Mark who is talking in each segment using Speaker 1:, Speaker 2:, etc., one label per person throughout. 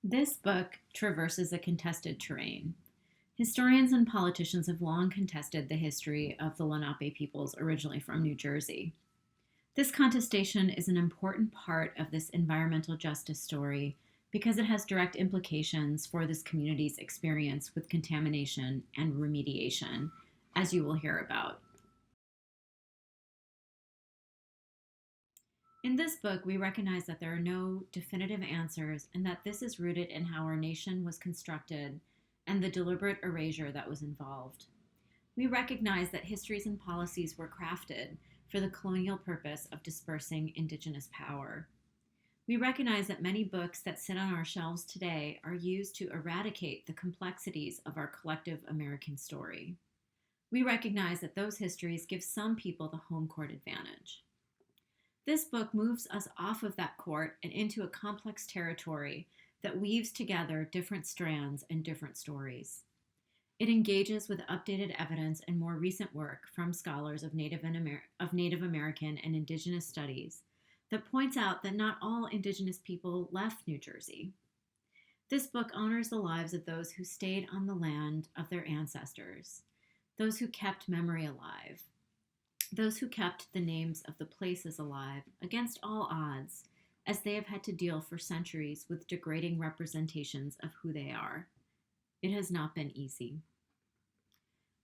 Speaker 1: This book traverses a contested terrain. Historians and politicians have long contested the history of the Lenape peoples originally from New Jersey. This contestation is an important part of this environmental justice story because it has direct implications for this community's experience with contamination and remediation, as you will hear about. In this book, we recognize that there are no definitive answers and that this is rooted in how our nation was constructed and the deliberate erasure that was involved. We recognize that histories and policies were crafted for the colonial purpose of dispersing indigenous power. We recognize that many books that sit on our shelves today are used to eradicate the complexities of our collective American story. We recognize that those histories give some people the home court advantage. This book moves us off of that court and into a complex territory that weaves together different strands and different stories. It engages with updated evidence and more recent work from scholars of Native American and Indigenous studies that points out that not all Indigenous people left New Jersey. This book honors the lives of those who stayed on the land of their ancestors, those who kept memory alive, those who kept the names of the places alive against all odds, as they have had to deal for centuries with degrading representations of who they are. It has not been easy.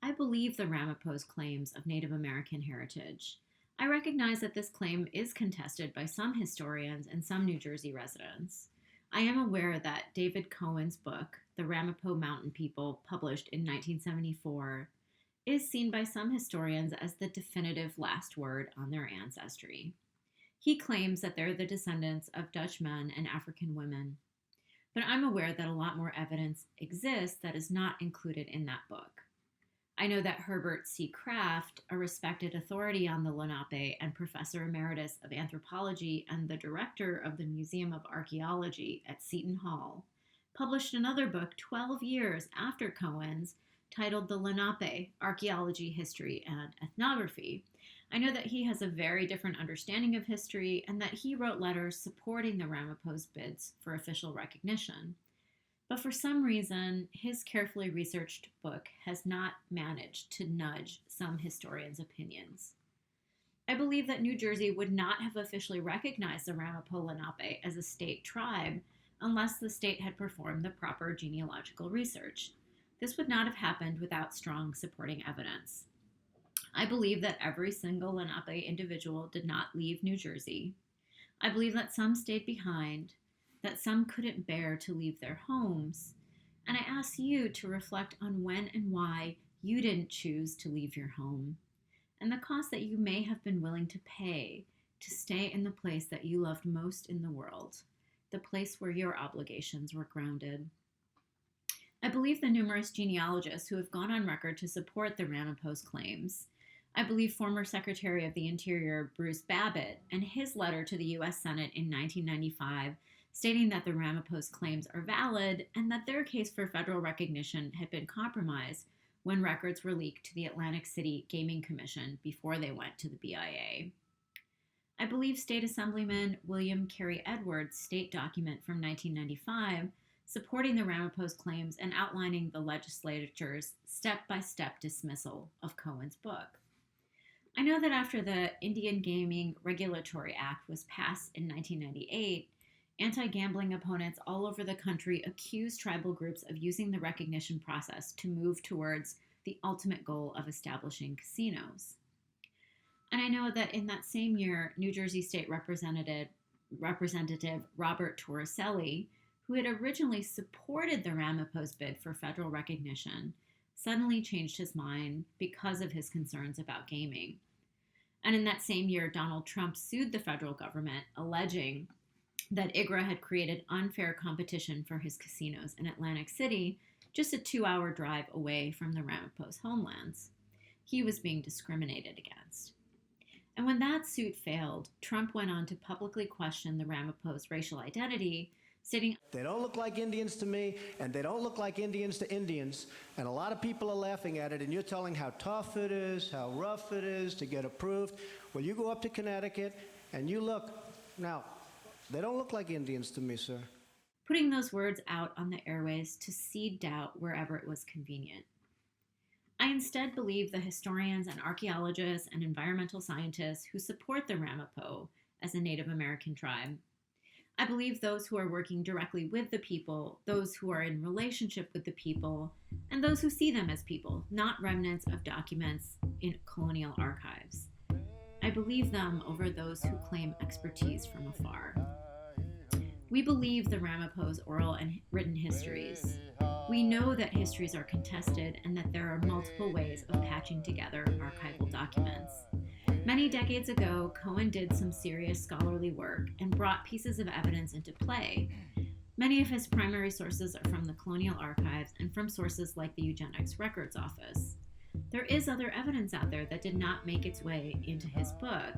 Speaker 1: I believe the Ramapo's claims of Native American heritage. I recognize that this claim is contested by some historians and some New Jersey residents. I am aware that David Cohen's book, The Ramapo Mountain People, published in 1974, is seen by some historians as the definitive last word on their ancestry. He claims that they're the descendants of Dutch men and African women. But I'm aware that a lot more evidence exists that is not included in that book. I know that Herbert C. Kraft, a respected authority on the Lenape and professor emeritus of anthropology and the director of the Museum of Archaeology at Seton Hall, published another book 12 years after Cohen's titled The Lenape, Archaeology, History, and Ethnography. I know that he has a very different understanding of history and that he wrote letters supporting the Ramapo's bids for official recognition. But for some reason, his carefully researched book has not managed to nudge some historians' opinions. I believe that New Jersey would not have officially recognized the Ramapo Lenape as a state tribe unless the state had performed the proper genealogical research. This would not have happened without strong supporting evidence. I believe that every single Lenape individual did not leave New Jersey. I believe that some stayed behind, that some couldn't bear to leave their homes, and I ask you to reflect on when and why you didn't choose to leave your home, and the cost that you may have been willing to pay to stay in the place that you loved most in the world, the place where your obligations were grounded. I believe the numerous genealogists who have gone on record to support the Ramapo's claims. I believe former Secretary of the Interior Bruce Babbitt and his letter to the U.S. Senate in 1995 stating that the Ramapo's claims are valid and that their case for federal recognition had been compromised when records were leaked to the Atlantic City Gaming Commission before they went to the BIA. I believe State Assemblyman William Carey Edwards' state document from 1995 supporting the Ramapo's claims and outlining the legislature's step-by-step dismissal of Cohen's book. I know that after the Indian Gaming Regulatory Act was passed in 1998, anti-gambling opponents all over the country accused tribal groups of using the recognition process to move towards the ultimate goal of establishing casinos. And I know that in that same year, New Jersey State Representative Robert Torricelli, who had originally supported the Ramapo's bid for federal recognition, suddenly changed his mind because of his concerns about gaming. And in that same year, Donald Trump sued the federal government, alleging that IGRA had created unfair competition for his casinos in Atlantic City, just a 2-hour drive away from the Ramapo's homelands. He was being discriminated against. And when that suit failed, Trump went on to publicly question the Ramapo's racial identity, stating,
Speaker 2: "They don't look like Indians to me, and they don't look like Indians to Indians, and a lot of people are laughing at it, and you're telling how tough it is, how rough it is to get approved. Well, you go up to Connecticut, and you look. Now, they don't look like Indians to me, sir."
Speaker 1: putting those words out on the airways to seed doubt wherever it was convenient. I instead believe the historians and archaeologists and environmental scientists who support the Ramapo as a Native American tribe. I believe those who are working directly with the people, those who are in relationship with the people, and those who see them as people, not remnants of documents in colonial archives. I believe them over those who claim expertise from afar. We believe the Ramapo's oral and written histories. We know that histories are contested and that there are multiple ways of patching together archival documents. Many decades ago, Cohen did some serious scholarly work and brought pieces of evidence into play. Many of his primary sources are from the colonial archives and from sources like the Eugenics Records Office. There is other evidence out there that did not make its way into his book,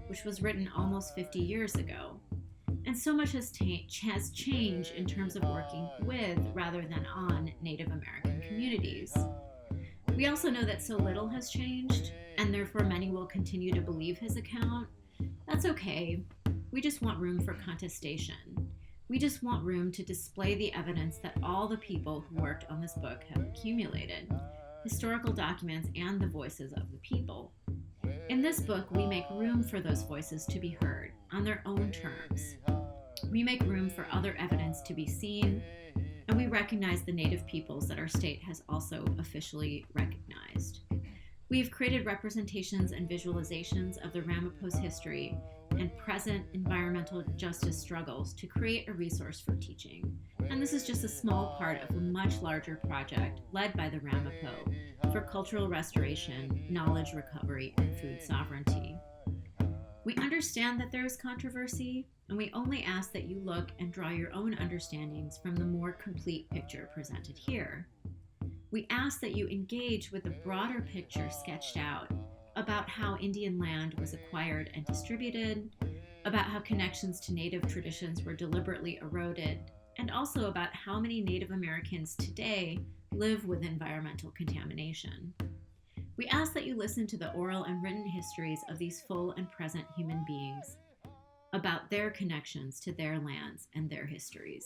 Speaker 1: which was written almost 50 years ago. And so much has changed in terms of working with rather than on Native American communities. We also know that so little has changed, and therefore many will continue to believe his account. That's okay. We just want room for contestation. We just want room to display the evidence that all the people who worked on this book have accumulated, historical documents and the voices of the people. In this book, we make room for those voices to be heard on their own terms. We make room for other evidence to be seen, and we recognize the Native peoples that our state has also officially recognized. We have created representations and visualizations of the Ramapo's history and present environmental justice struggles to create a resource for teaching. And this is just a small part of a much larger project led by the Ramapo for cultural restoration, knowledge recovery, and food sovereignty. We understand that there is controversy, and we only ask that you look and draw your own understandings from the more complete picture presented here. We ask that you engage with the broader picture sketched out about how Indian land was acquired and distributed, about how connections to Native traditions were deliberately eroded, and also about how many Native Americans today live with environmental contamination. We ask that you listen to the oral and written histories of these full and present human beings about their connections to their lands and their histories.